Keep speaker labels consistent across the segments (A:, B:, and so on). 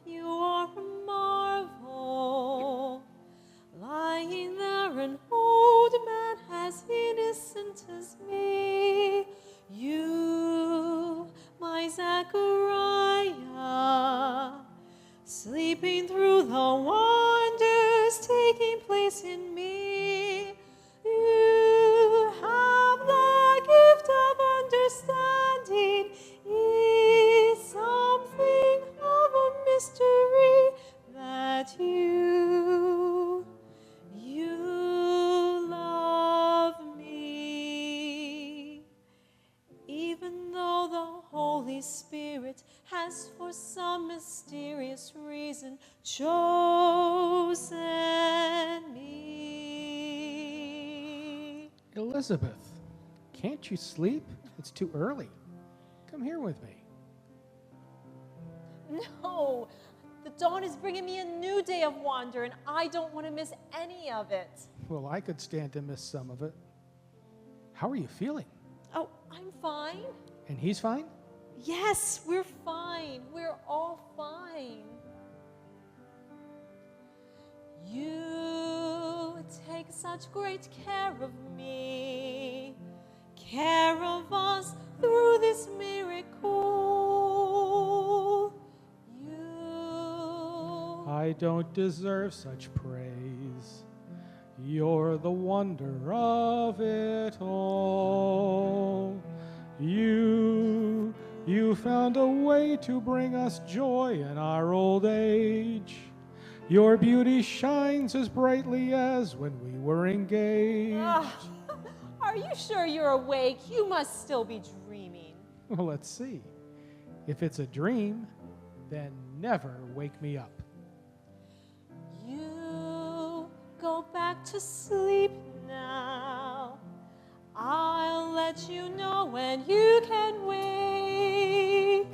A: You are a marvel, lying there an old man as innocent as me. You, my Zechariah, sleeping through the wonders taking place in me. You have the gift of understanding, is something of a mystery that you love me. Even though the Holy Spirit has for some mysterious reason chosen me.
B: Elizabeth, can't you sleep? It's too early. Come here with me.
A: No, the dawn is bringing me a new day of wonder, and I don't want to miss any of it.
B: Well, I could stand to miss some of it. How are you feeling?
A: Oh, I'm fine.
B: And he's fine?
A: Yes, we're fine. We're all fine. You take such great care of me, care of us through this miracle.
B: I don't deserve such praise. You're the wonder of it all. You found a way to bring us joy in our old age. Your beauty shines as brightly as when we were engaged.
A: Are you sure you're awake? You must still be dreaming.
B: Well, let's see. If it's a dream, then never wake me up.
A: You go back to sleep now. I'll let you know when you can wake.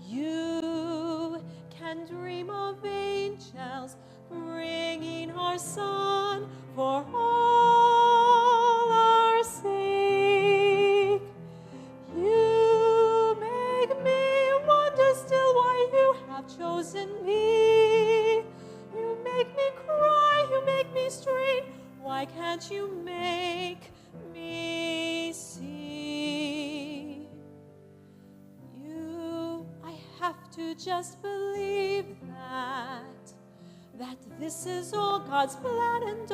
A: You can dream of angels bringing our Son for all our sake. You make me wonder still why you have chosen me. You make me cry, you make me strain. Why can't you make me see? I have to just believe that this is all God's plan, and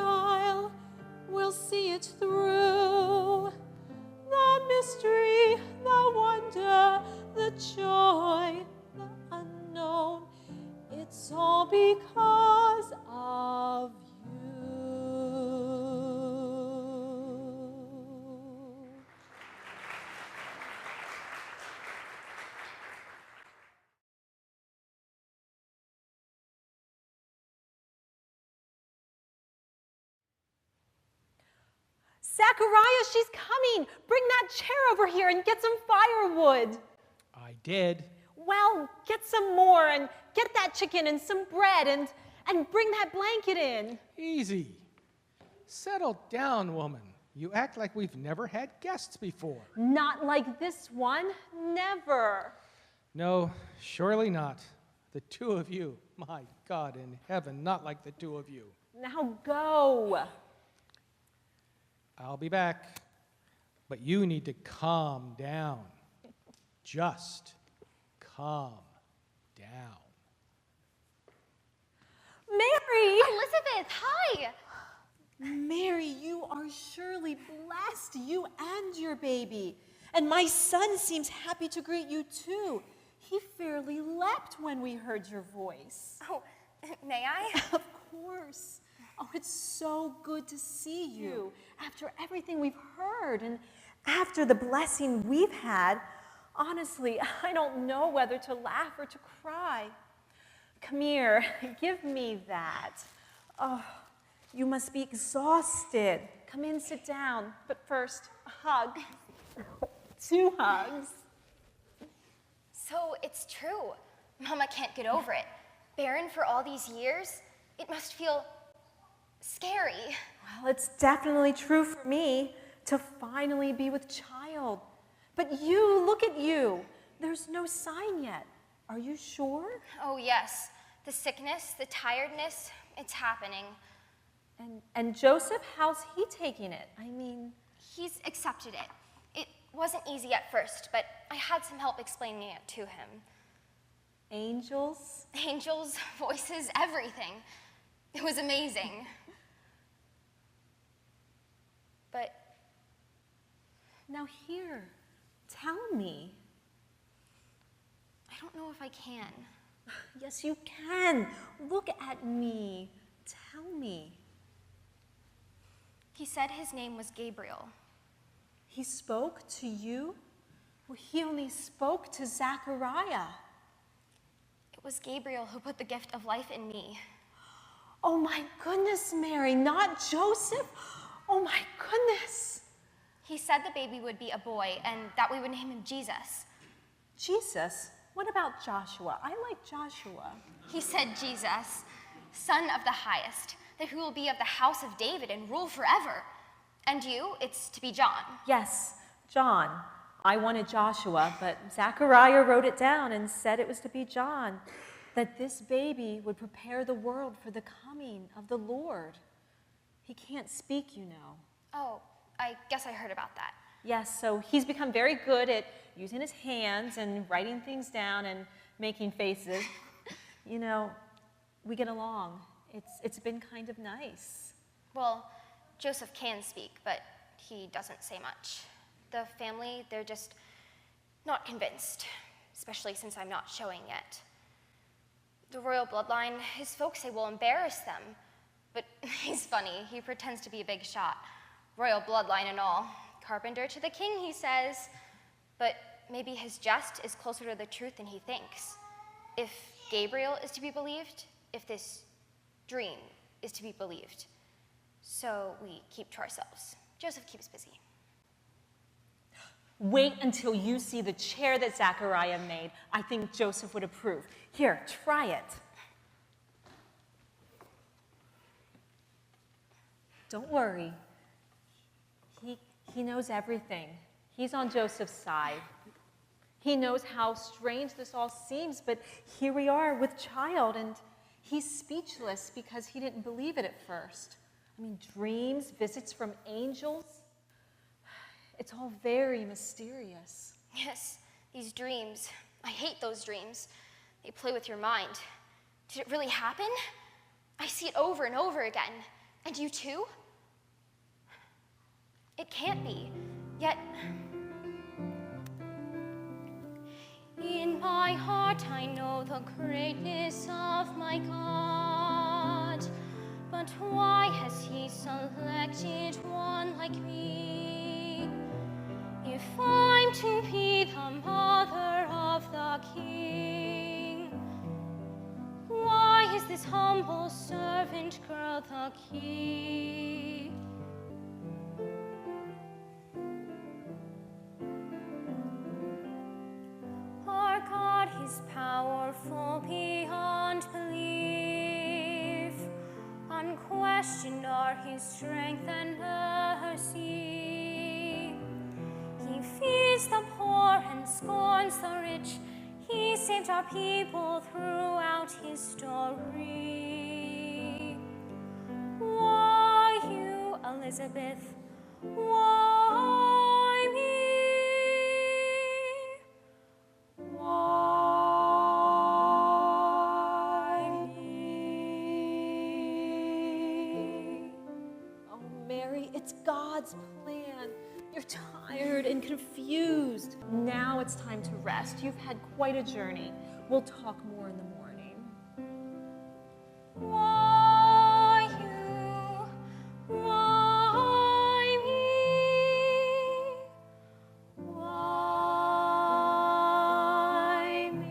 A: we'll see it through. The mystery, the wonder, the joy, the unknown, it's all because of you. Zechariah, she's coming. Bring that chair over here and get some firewood.
B: I did.
A: Well, get some more and get that chicken and some bread and bring that blanket in.
B: Easy. Settle down, woman. You act like we've never had guests before.
A: Not like this one. Never.
B: No, surely not. The two of you. My God in heaven, not like the two of you.
A: Now go.
B: I'll be back. But you need to calm down. Just calm down.
A: Mary!
C: Elizabeth, hi!
A: Mary, you are surely blessed, you and your baby. And my son seems happy to greet you too. He fairly leapt when we heard your voice.
C: Oh, may I?
A: Of course. Oh, it's so good to see you after everything we've heard and after the blessing we've had. Honestly, I don't know whether to laugh or to cry. Come here, give me that. Oh, you must be exhausted. Come in, sit down. But first, a hug. 2 hugs.
C: So it's true. Mama can't get over it. Barren for all these years, it must feel scary.
A: Well, it's definitely true for me to finally be with child. But you, look at you. There's no sign yet. Are you sure?
C: Oh, yes. The sickness, the tiredness, it's happening.
A: And Joseph, how's he taking it? I mean...
C: He's accepted it. It wasn't easy at first, but I had some help explaining it to him.
A: Angels?
C: Angels, voices, everything. It was amazing. But...
A: Now here, tell me.
C: I don't know if I can.
A: Yes, you can. Look at me. Tell me.
C: He said his name was Gabriel.
A: He spoke to you? Well, he only spoke to Zechariah.
C: It was Gabriel who put the gift of life in me.
A: Oh my goodness, Mary, not Joseph? Oh my goodness.
C: He said the baby would be a boy and that we would name him Jesus.
A: Jesus? What about Joshua? I like Joshua.
C: He said Jesus, Son of the Highest, that who will be of the house of David and rule forever. And you, it's to be John.
A: Yes, John. I wanted Joshua, but Zechariah wrote it down and said it was to be John, that this baby would prepare the world for the coming of the Lord. He can't speak, you know.
C: Oh, I guess I heard about that.
A: Yes, so he's become very good at using his hands and writing things down and making faces. You know, we get along. It's been kind of nice.
C: Well, Joseph can speak, but he doesn't say much. The family, they're just not convinced, especially since I'm not showing yet. The royal bloodline, his folks say will embarrass them, but he's funny. He pretends to be a big shot. Royal bloodline and all. Carpenter to the king, he says. But maybe his jest is closer to the truth than he thinks. If Gabriel is to be believed, if this dream is to be believed. So we keep to ourselves. Joseph keeps busy.
A: Wait until you see the chair that Zechariah made. I think Joseph would approve. Here, try it. Don't worry. He knows everything. He's on Joseph's side. He knows how strange this all seems, but here we are with child, and he's speechless because he didn't believe it at first. I mean, dreams, visits from angels, it's all very mysterious.
C: Yes, these dreams. I hate those dreams. They play with your mind. Did it really happen? I see it over and over again. And you too? It can't be. Yet, in my heart I know the greatness of my God. But why has he selected one like me? If I'm to be the mother of the King, why is this humble servant girl the key? Our God is powerful beyond belief. Unquestioned are his strength and mercy. He feeds the poor and scorns the rich. He saved our people throughout his story. Why you, Elizabeth? Why me? Why me?
A: Oh, Mary, it's God's plan. You're tired and confused. Now it's time to rest. You've had quite a journey. We'll talk more in the morning.
C: Why you? Why me? Why me?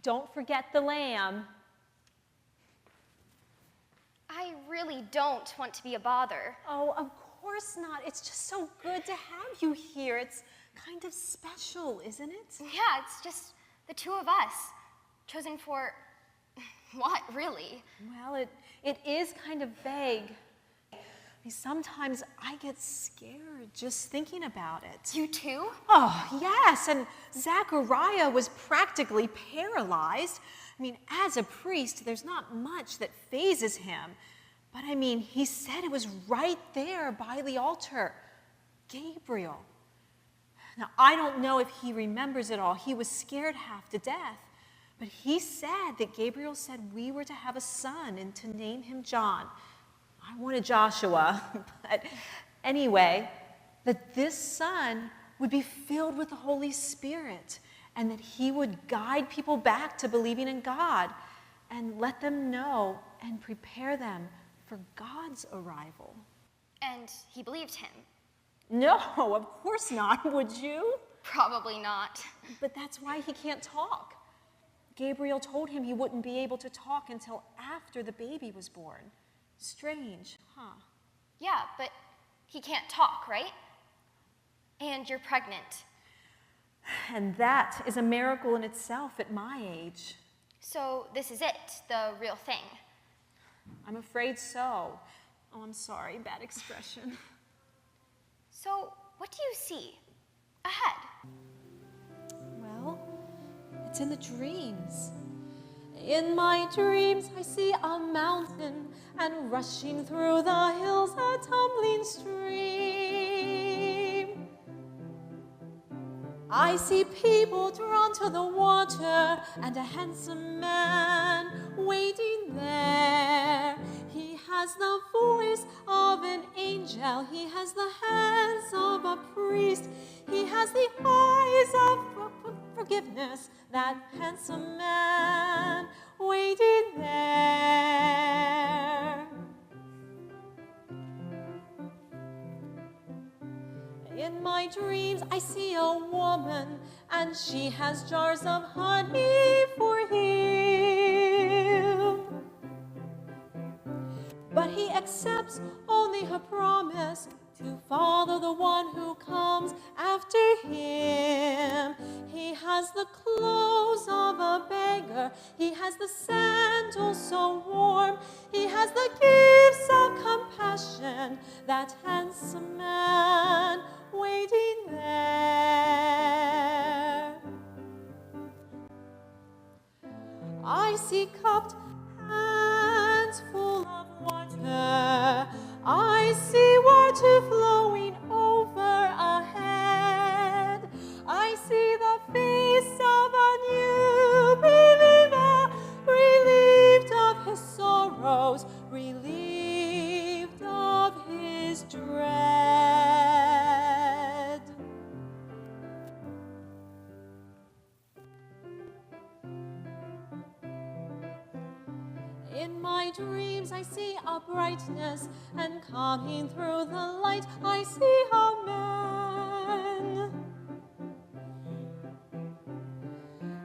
A: Don't forget the lamb.
C: I really don't want to be a bother.
A: Oh, of course not. It's just so good to have you here. It's kind of special, isn't it?
C: Yeah, it's just the two of us, chosen for what, really?
A: Well, it is kind of vague. Sometimes I get scared just thinking about it.
C: You too?
A: Oh, yes, and Zechariah was practically paralyzed. I mean, as a priest, there's not much that phases him. But I mean, he said it was right there by the altar. Gabriel. Now, I don't know if he remembers it all. He was scared half to death. But he said that Gabriel said we were to have a son and to name him John. I wanted Joshua, but anyway, that this son would be filled with the Holy Spirit and that he would guide people back to believing in God and let them know and prepare them for God's arrival.
C: And he believed him?
A: No, of course not. Would you?
C: Probably not.
A: But that's why he can't talk. Gabriel told him he wouldn't be able to talk until after the baby was born. Strange, huh?
C: Yeah, but he can't talk, right? And you're pregnant.
A: And that is a miracle in itself at my age.
C: So this is it, the real thing?
A: I'm afraid so. Oh, I'm sorry, bad expression.
C: So what do you see ahead?
A: Well, it's in the dreams. In my dreams, I see a mountain, and rushing through the hills, a tumbling stream. I see people drawn to the water, and a handsome man waiting there. He has the voice of an angel. He has the hands of a priest. He has the eyes of forgiveness, that handsome man waiting there. In my dreams, I see a woman, and she has jars of honey for him. But he accepts only her promise to follow the one who comes after him. He has the clothes of a beggar. He has the sandals so warm. He has the gifts of compassion, that handsome man waiting there. I see cupped hands full of water. I see water flowing over ahead. I see the face of a new believer, relieved of his sorrows, relieved of his dread. In my dreams, I see a brightness, and coming through the light, I see a man.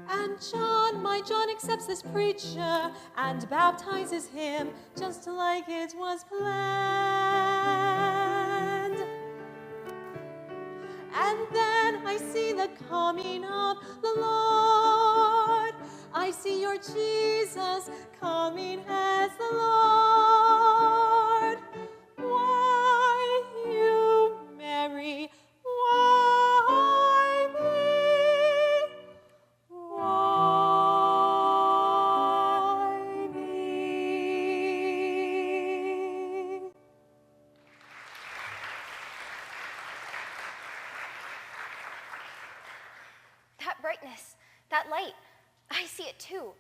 A: And John, my John, accepts this preacher and baptizes him just like it was planned. And then I see the coming of the Lord. I see your Jesus coming as the Lord. Why you, Mary? Why me? Why me?
C: That brightness, that light, I see it too.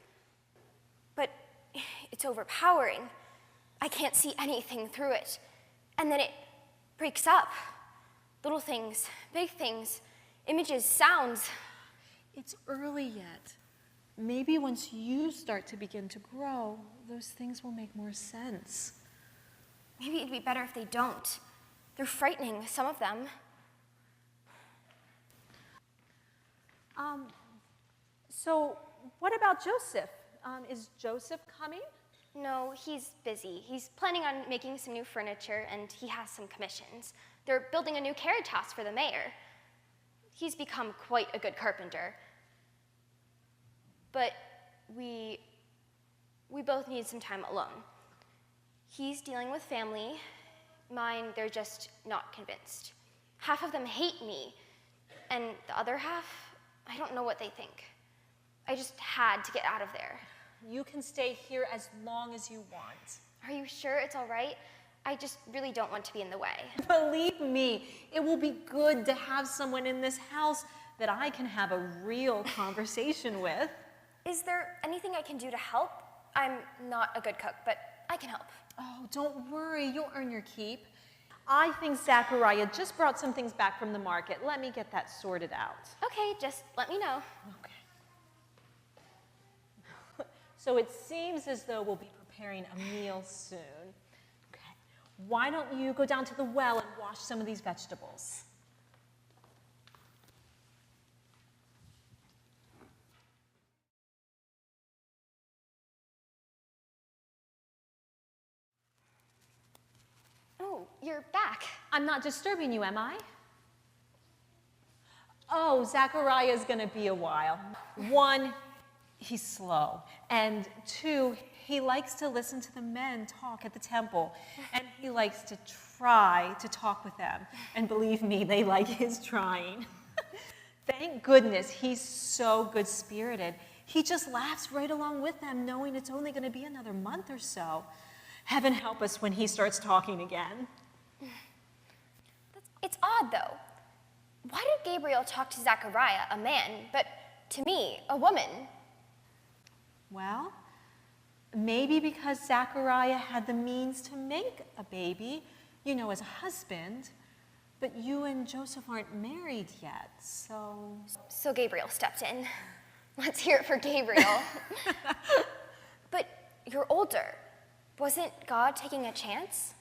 C: But it's overpowering. I can't see anything through it. And then it breaks up. Little things, big things, images, sounds.
A: It's early yet. Maybe once you start to begin to grow, those things will make more sense.
C: Maybe it'd be better if they don't. They're frightening, some of them.
A: So what about Joseph? Is Joseph coming?
C: No, he's busy. He's planning on making some new furniture, and he has some commissions. They're building a new carriage house for the mayor. He's become quite a good carpenter. But we both need some time alone. He's dealing with family. Mine, they're just not convinced. Half of them hate me, and the other half, I don't know what they think. I just had to get out of there.
A: You can stay here as long as you want.
C: Are you sure it's all right? I just really don't want to be in the way.
A: Believe me, it will be good to have someone in this house that I can have a real conversation with.
C: Is there anything I can do to help? I'm not a good cook, but I can help.
A: Oh, don't worry, you'll earn your keep. I think Zechariah just brought some things back from the market. Let me get that sorted out.
C: Okay, just let me know.
A: Okay. So it seems as though we'll be preparing a meal soon. Okay. Why don't you go down to the well and wash some of these vegetables?
C: Oh, you're back.
A: I'm not disturbing you, am I? Oh, Zechariah's gonna be a while. One, he's slow. And two, he likes to listen to the men talk at the temple. And he likes to try to talk with them. And believe me, they like his trying. Thank goodness he's so good-spirited. He just laughs right along with them, knowing it's only gonna be another month or so. Heaven help us when he starts talking again.
C: It's odd, though. Why did Gabriel talk to Zechariah, a man, but to me, a woman?
A: Well, maybe because Zechariah had the means to make a baby, you know, as a husband, but you and Joseph aren't married yet, so...
C: So Gabriel stepped in. Let's hear it for Gabriel. But you're older. Wasn't God taking a chance?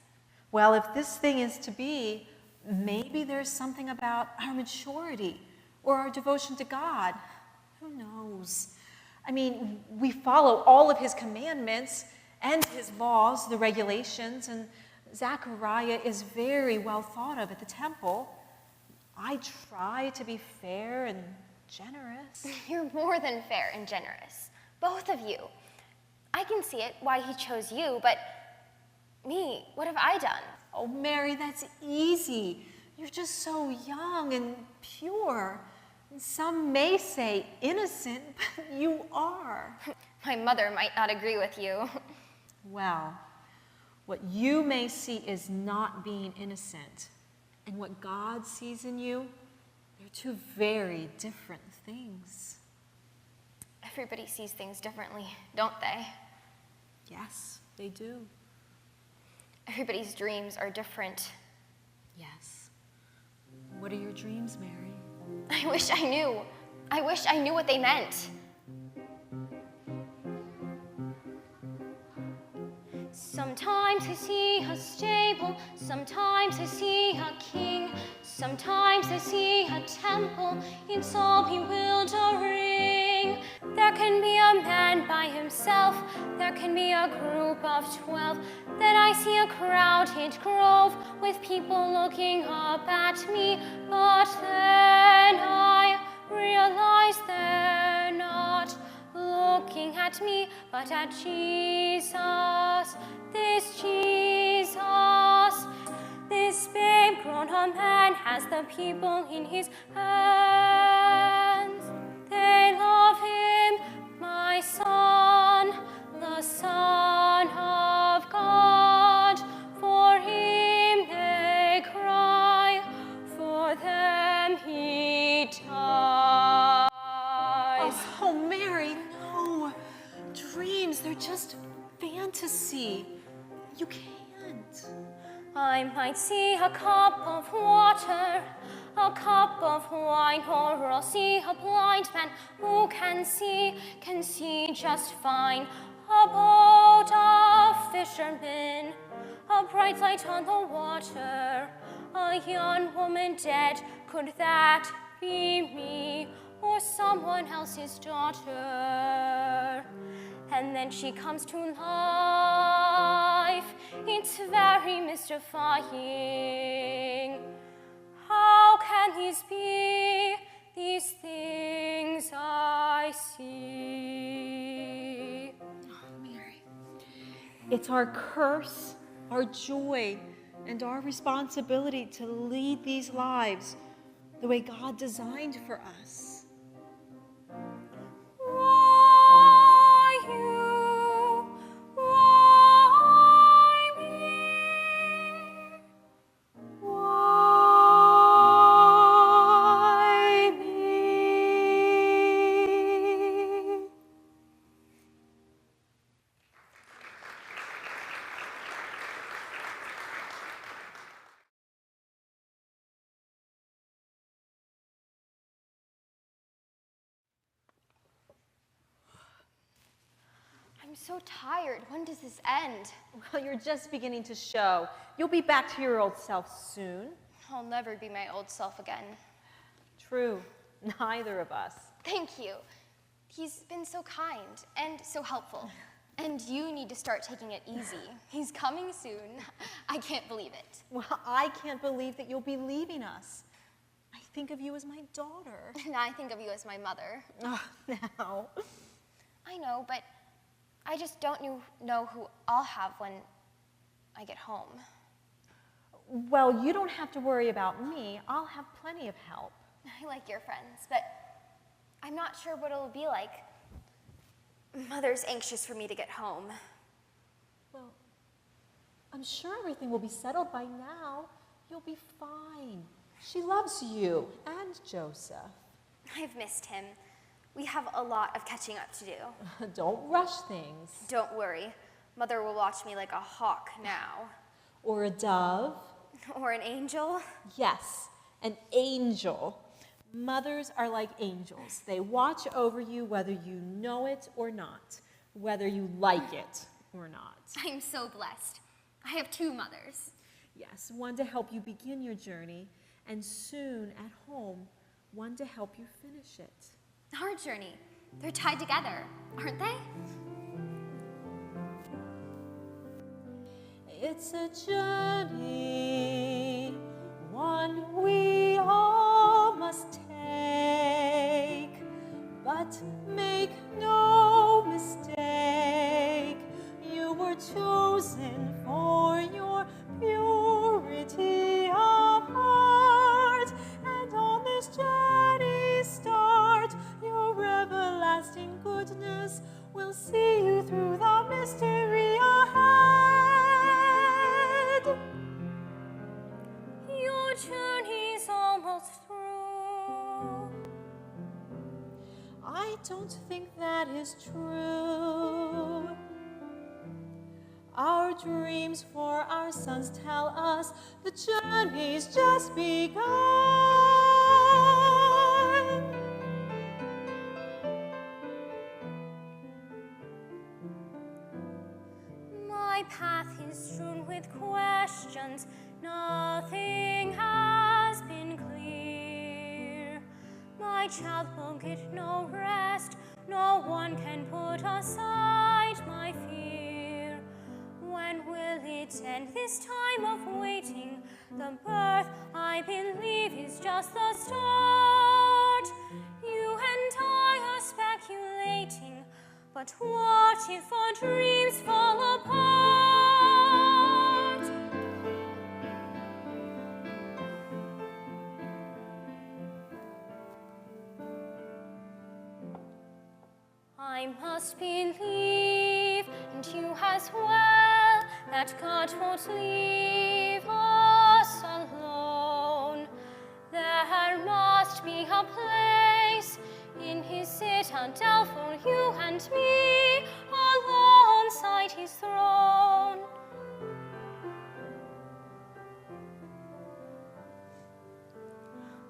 A: Well, if this thing is to be, maybe there's something about our maturity or our devotion to God. Who knows? I mean, we follow all of his commandments and his laws, the regulations, and Zechariah is very well thought of at the temple. I try to be fair and generous.
C: You're more than fair and generous. Both of you. I can see it, why he chose you, but me, what have I done?
A: Oh, Mary, that's easy. You're just so young and pure. Some may say innocent, but you are.
C: My mother might not agree with you.
A: Well, what you may see is not being innocent. And what God sees in you, they're two very different things.
C: Everybody sees things differently, don't they?
A: Yes, they do.
C: Everybody's dreams are different.
A: Yes. What are your dreams, Mary?
C: I wish I knew. I wish I knew what they meant. Sometimes I see a stable, sometimes I see a king, sometimes I see a temple, it's all bewildering. There can be a man by himself, there can be a group of 12, then I see a crowded grove with people looking up at me, but then I realize they're not looking at me, but at Jesus, this Jesus. This babe grown a man has the people in his hands. They love him, my son, the Son of God. For him they cry, for them he dies.
A: Oh, Mary, no. Dreams, they're just fantasy. You can't.
C: I might see a cup of water, a cup of wine, or I'll see a blind man who can see just fine. A boat of fishermen, a bright light on the water, a young woman dead, could that be me or someone else's daughter. And then she comes to life. It's very mystifying. How can these be, these things I see?
A: Oh, Mary. It's our curse, our joy, and our responsibility to lead these lives the way God designed for us.
C: Why you? Why me?
A: Why me?
C: I'm so tired. When does this end?
A: Well, you're just beginning to show. You'll be back to your old self soon.
C: I'll never be my old self again.
A: True. Neither of us.
C: Thank you. He's been so kind and so helpful. And you need to start taking it easy. He's coming soon. I can't believe it.
A: Well, I can't believe that you'll be leaving us. I think of you as my daughter.
C: And I think of you as my mother.
A: Oh, now.
C: I know, but I just don't know who I'll have when I get home.
A: Well, you don't have to worry about me. I'll have plenty of help.
C: I like your friends, but I'm not sure what it'll be like. Mother's anxious for me to get home.
A: Well, I'm sure everything will be settled by now. You'll be fine. She loves you and Joseph.
C: I've missed him. We have a lot of catching up to do.
A: Don't rush things.
C: Don't worry. Mother will watch me like a hawk now.
A: Or a dove.
C: Or an angel.
A: Yes, an angel. Mothers are like angels. They watch over you whether you know it or not, whether you like it or not.
C: I'm so blessed. I have two mothers.
A: Yes, one to help you begin your journey, and soon at home, one to help you finish it.
C: Our journey. They're tied together, aren't they?
A: It's a journey, one we all must take, but make no mistake, you were chosen for your purity of heart, and on this journey start, your everlasting goodness will see you through the mystery ahead.
C: Your journey's almost through.
A: I don't think that is true. Our dreams for our sons tell us the journey's just begun.
C: My path is strewn with questions. Nothing has been clear. My child will get no rest. No one can put aside my fear. When will it end, this time of waiting? The birth, I believe, is just the start. You and I are speculating, but what if our dreams fall apart? I must believe, and you as well, that God won't leave us alone. There must be a place in his citadel for you and me, alongside his throne.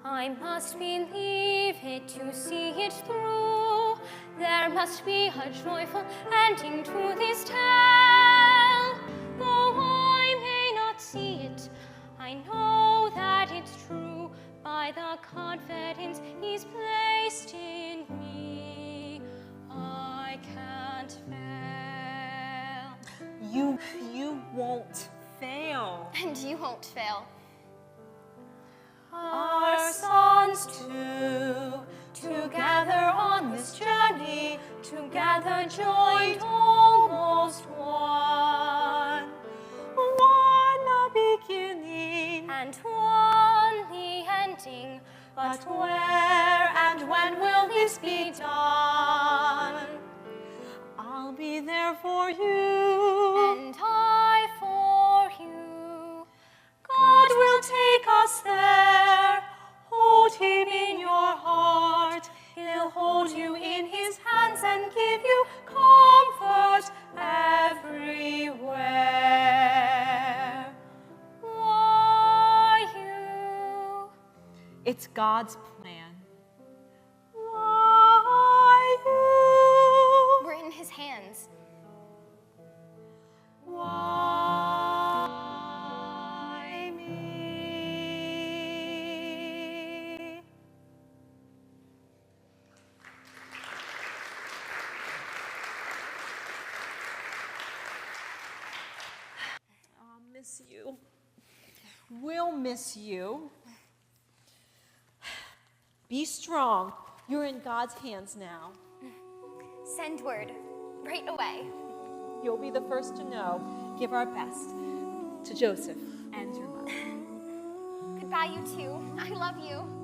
C: I must believe it to see it through. There must be a joyful ending to this tale. Though I may not see it, I know that it's true. By
D: by the confidence he's placed in me, I can't fail.
A: You won't fail.
C: And you won't fail.
A: Our sons too, together on this journey, together joined almost one. One a beginning,
D: And one the ending,
A: but where and when will this be done? I'll be there for you.
D: and I for you.
A: God will take us there. Hold him in your heart. He'll hold you in his hands and give you comfort everywhere.
D: Why you?
A: It's God's plan. Why you?
C: We're in his hands.
A: Why me? I'll miss you. We'll miss you. Be strong. You're in God's hands now.
C: Send word right away.
A: You'll be the first to know. Give our best to Joseph and your mother.
C: Goodbye, you two. I love you.